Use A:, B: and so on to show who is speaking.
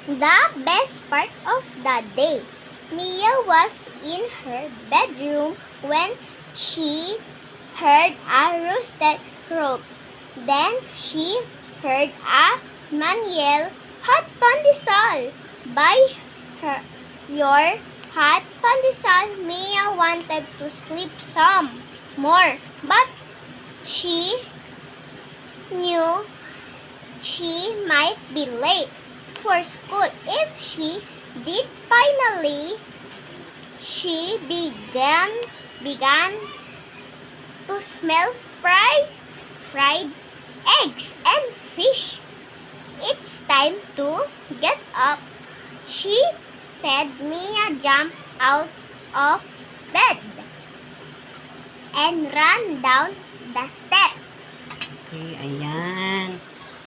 A: The best part of the day. Mia was in her bedroom when she heard a rooster crow. Then she heard a man yell, "Hot pandesal! Buy your hot pandesal." Mia wanted to sleep some more, but she knew she might be late for school if she did. Finally, she began to smell fried eggs and fish. "It's time to get up," she said. Mia jumped out of bed and ran down the steps.
B: Okay, ayan.